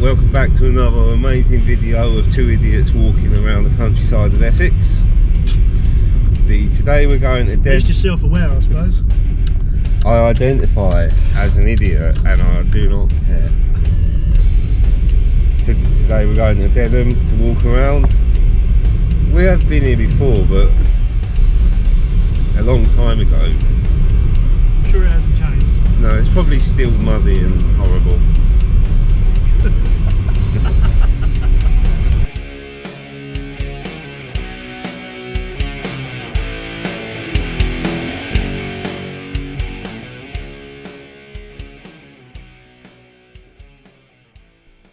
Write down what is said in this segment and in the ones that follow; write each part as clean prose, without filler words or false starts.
welcome back to another amazing video of two idiots walking around the countryside of Essex. Today we're going to Just yourself aware, I suppose. I identify as an idiot and I do not care. Today we're going to Dedham to walk around. We have been here before, but a long time ago. I'm sure it hasn't changed. No, it's probably still muddy and horrible.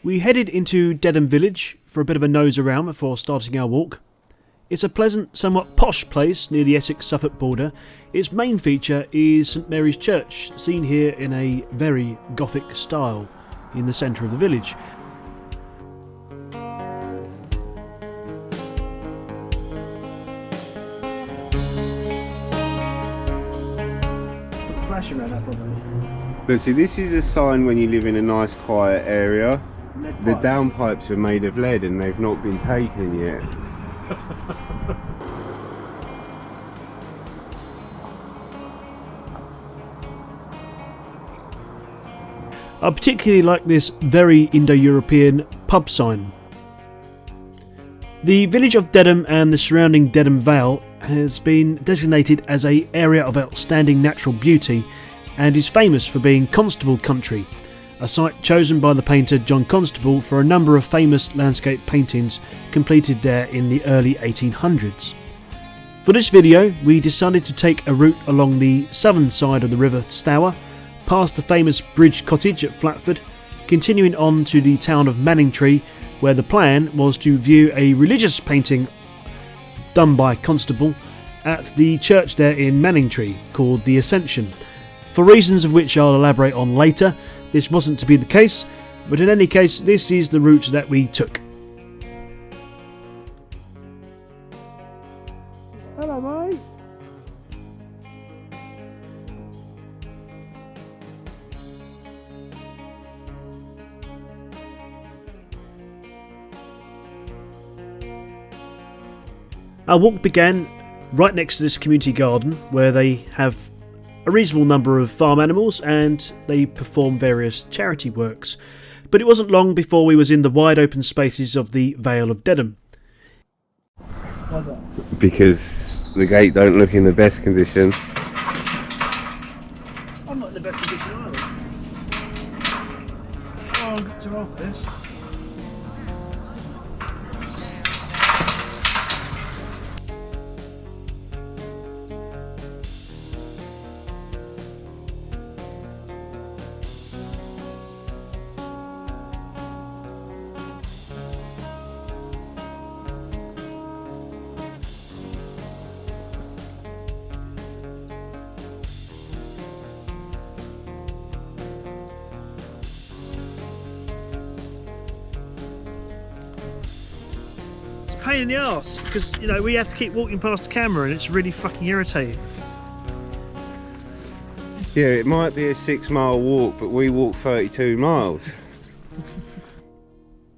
We headed into Dedham village for a bit of a nose around before starting our walk. It's a pleasant, somewhat posh place near the Essex-Suffolk border. Its main feature is St Mary's Church, seen here in a very Gothic style in the centre of the village. Put flash around that probably. But see, this is a sign when you live in a nice quiet area. Lead The pipe. downpipes are made of lead and they've not been taken yet. I particularly like this very Indo-European pub sign. The village of Dedham and the surrounding Dedham Vale has been designated as an area of outstanding natural beauty and is famous for being Constable Country, a site chosen by the painter John Constable for a number of famous landscape paintings completed there in the early 1800s. For this video, we decided to take a route along the southern side of the River Stour, past the famous Bridge Cottage at Flatford, continuing on to the town of Manningtree, where the plan was to view a religious painting done by Constable at the church there in Manningtree called the Ascension. For reasons of which I'll elaborate on later, this wasn't to be the case, but in any case, this is the route that we took. Hello, mate. Our walk began right next to this community garden where they have a reasonable number of farm animals and they perform various charity works. But it wasn't long before we was in the wide open spaces of the Vale of Dedham. Why's that? Because the gate don't look in the best condition. I'm not in the best condition either. Oh, I've got to off this. Pain in the arse because we have to keep walking past the camera and it's really fucking irritating. Yeah, it might be a 6-mile walk, but we walk 32 miles.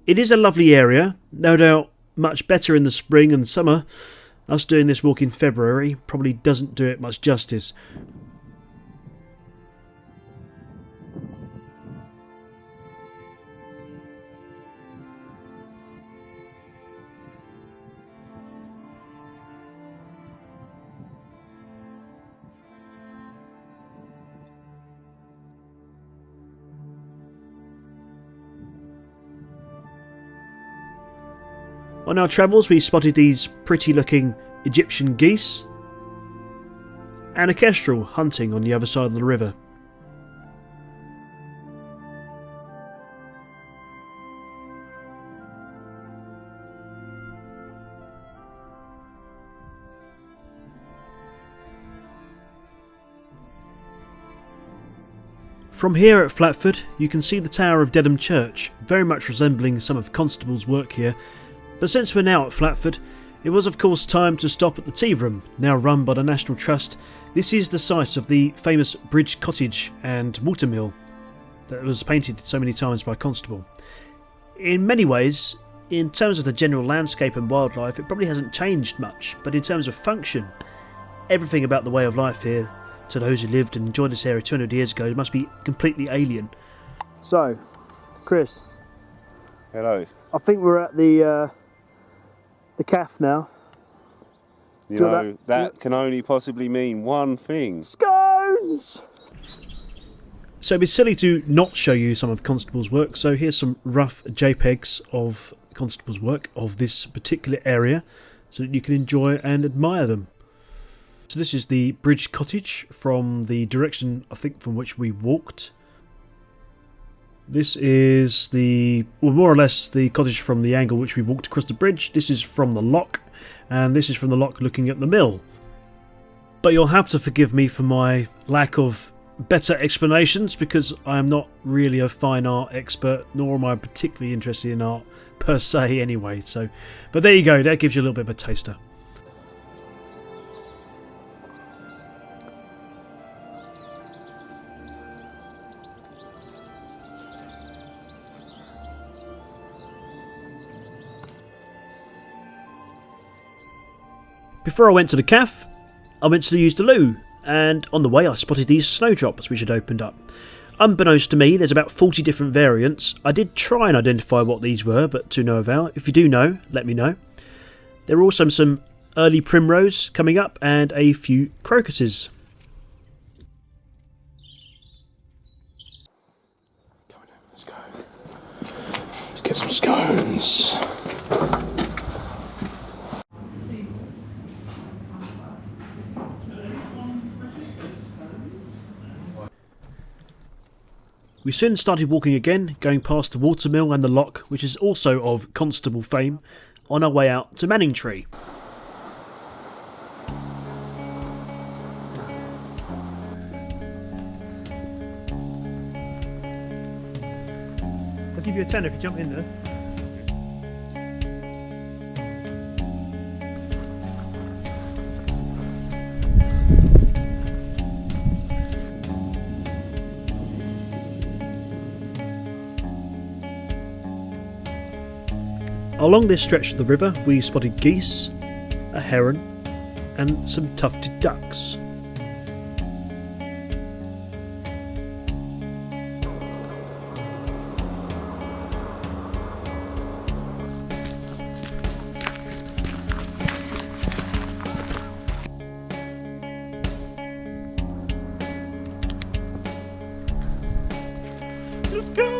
It is a lovely area, no doubt much better in the spring and summer. Us doing this walk in February probably doesn't do it much justice. On our travels we spotted these pretty looking Egyptian geese and a kestrel hunting on the other side of the river. From here at Flatford you can see the tower of Dedham Church, very much resembling some of Constable's work here. But since we're now at Flatford, it was of course time to stop at the Tea Room, now run by the National Trust. This is the site of the famous Bridge Cottage and Watermill that was painted so many times by Constable. In many ways, in terms of the general landscape and wildlife, it probably hasn't changed much, but in terms of function, everything about the way of life here, to those who lived and enjoyed this area 200 years ago, must be completely alien. So, Chris. Hello. I think we're at the calf now. You know, that can only possibly mean one thing. Scones! So it'd be silly to not show you some of Constable's work, so here's some rough JPEGs of Constable's work of this particular area so that you can enjoy and admire them. So this is the bridge cottage from the direction, I think, from which we walked. This is more or less the cottage from the angle which we walked across the bridge. This is from the lock, and this is from the lock looking at the mill. But you'll have to forgive me for my lack of better explanations, because I am not really a fine art expert, nor am I particularly interested in art per se anyway. So, but there you go, that gives you a little bit of a taster. Before I went to the cafe, I went to use the loo, and on the way I spotted these snowdrops which had opened up. Unbeknownst to me, there's about 40 different variants. I did try and identify what these were, but to no avail. If you do know, let me know. There are also some early primrose coming up and a few crocuses. Come on, let's go. Let's get some scones. We soon started walking again, going past the watermill and the lock, which is also of Constable fame, on our way out to Manningtree. I'll give you a tenner if you jump in there. Along this stretch of the river we spotted geese, a heron and some tufted ducks. Let's go!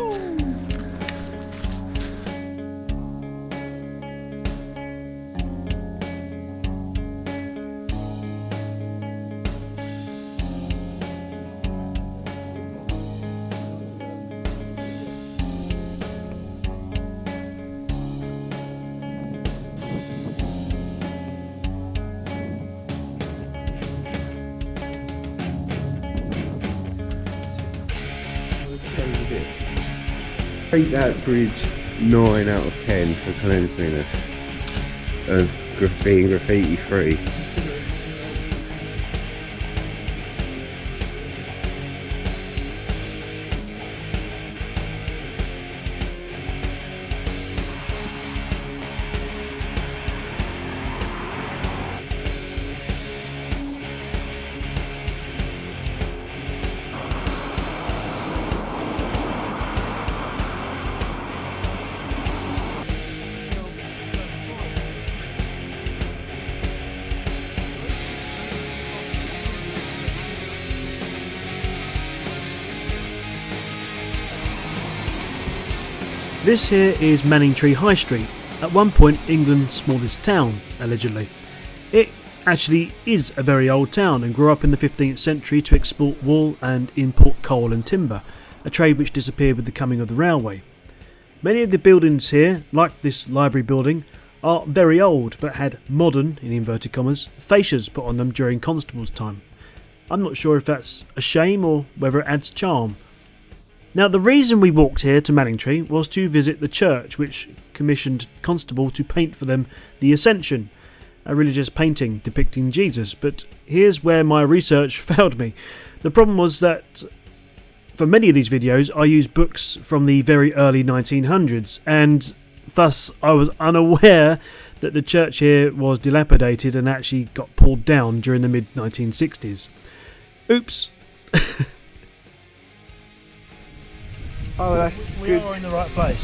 Rate that bridge 9 out of 10 for cleanliness and being graffiti free. This here is Manningtree High Street, at one point England's smallest town, allegedly. It actually is a very old town and grew up in the 15th century to export wool and import coal and timber, a trade which disappeared with the coming of the railway. Many of the buildings here, like this library building, are very old but had modern, in inverted commas, fascias put on them during Constable's time. I'm not sure if that's a shame or whether it adds charm. Now, the reason we walked here to Manningtree was to visit the church which commissioned Constable to paint for them the Ascension, a religious painting depicting Jesus, but here's where my research failed me. The problem was that For many of these videos I use books from the very early 1900s, and thus I was unaware that the church here was dilapidated and actually got pulled down during the mid 1960s. Oops. Oh, that's We good. are in the right place.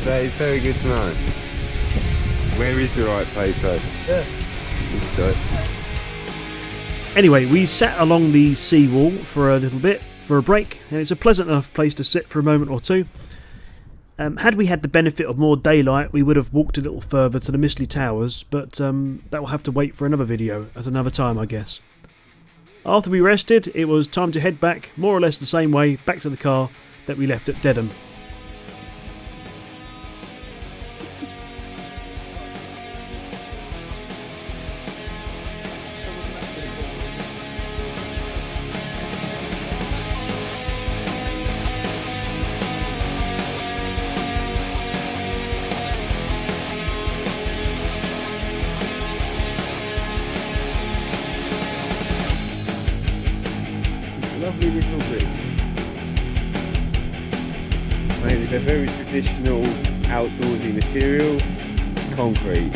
That is very good to know. Where is the right place though? Yeah. Good. Anyway, we sat along the seawall for a little bit for a break, and it's a pleasant enough place to sit for a moment or two. Had we had the benefit of more daylight, we would have walked a little further to the Mistley Towers, but that will have to wait for another video at another time, I guess. After we rested, it was time to head back, more or less the same way, back to the car that we left at Dedham. Lovely little bridge. Made with a very traditional outdoorsy material, concrete.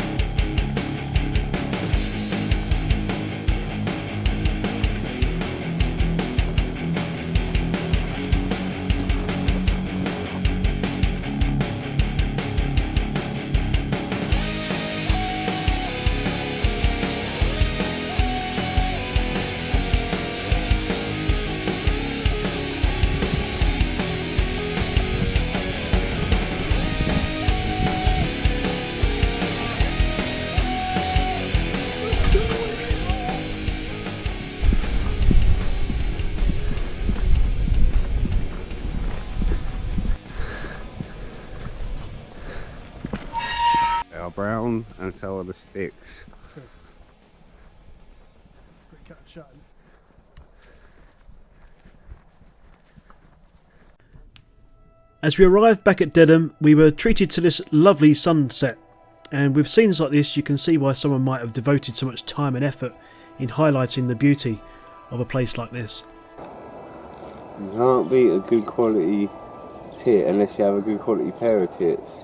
They are brown and so are the sticks. Cut shut. As we arrived back at Dedham, we were treated to this lovely sunset, and with scenes like this you can see why someone might have devoted so much time and effort in highlighting the beauty of a place like this. You can't beat a good quality tit unless you have a good quality pair of tits.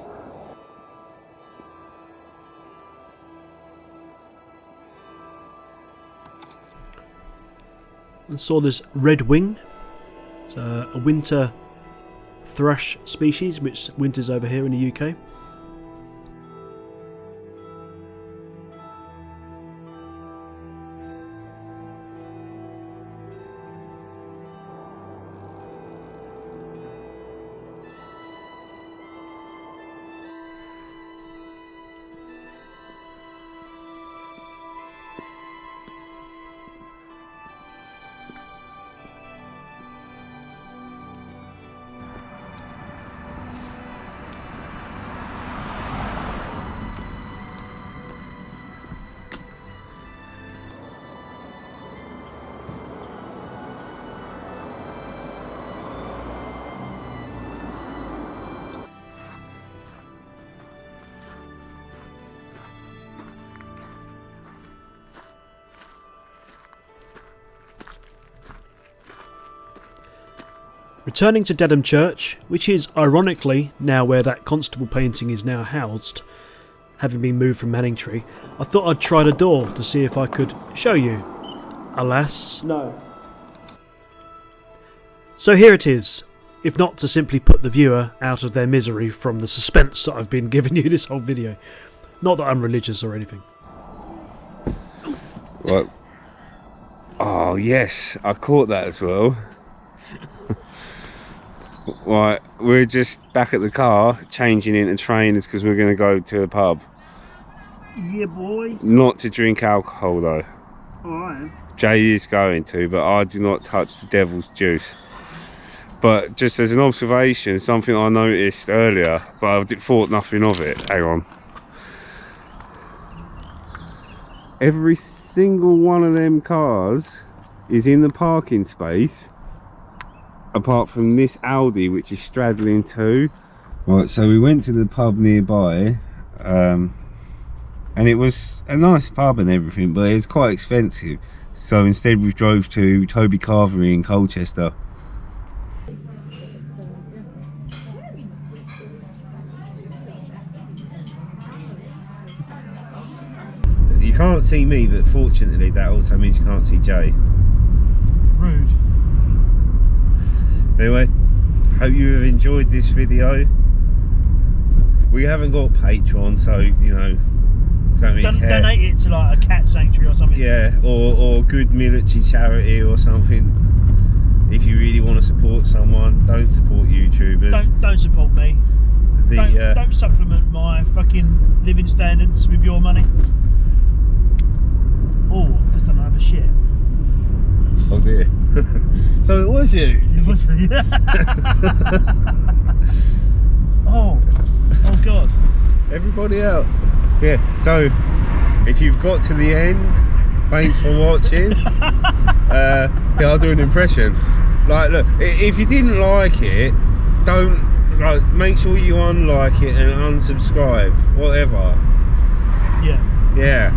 And saw this red wing. It's a winter thrush species which winters over here in the UK. Returning to Dedham Church, which is ironically now where that Constable painting is now housed, having been moved from Manningtree, I thought I'd try the door to see if I could show you. Alas, no. So here it is, if not to simply put the viewer out of their misery from the suspense that I've been giving you this whole video. Not that I'm religious or anything. Right. Oh yes, I caught that as well. Right, we're just back at the car, changing into trainers because we're going to go to the pub. Yeah, boy. Not to drink alcohol though. Alright. Jay is going to, but I do not touch the devil's juice. But just as an observation, something I noticed earlier, but I thought nothing of it. Hang on. Every single one of them cars is in the parking space, apart from this Audi, which is straddling too. Right, so we went to the pub nearby, and it was a nice pub and everything, but it was quite expensive. So instead we drove to Toby Carvery in Colchester. You can't see me, but fortunately that also means you can't see Jay. Rude. Anyway, hope you have enjoyed this video. We haven't got Patreon, so you know, don't really care. Donate it to like a cat sanctuary or something. Yeah, or good military charity or something. If you really want to support someone, don't support YouTubers. Don't support me. Don't supplement my fucking living standards with your money. Oh, just done another shit. Oh dear. So it was you. It was me. Oh God. Everybody out. Yeah, so if you've got to the end, thanks for watching. Yeah, I'll do an impression. Like, look, if you didn't like it, don't, like, make sure you unlike it and unsubscribe, whatever. Yeah. Yeah.